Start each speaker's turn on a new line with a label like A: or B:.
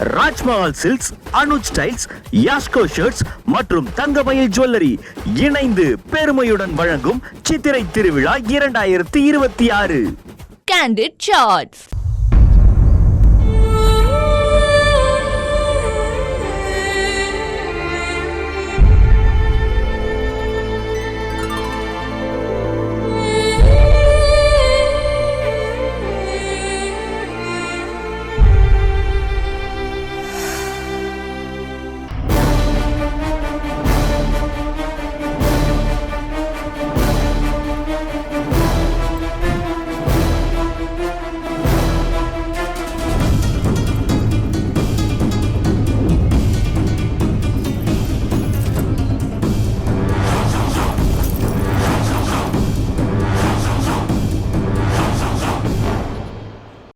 A: Rajmahal silks, Anuj styles, Yasco shirts மற்றும் தங்கமயில் jewellery இணைந்து பெருமையுடன் வழங்கும் சித்திரை திருவிழா 2026.
B: Candid Charts.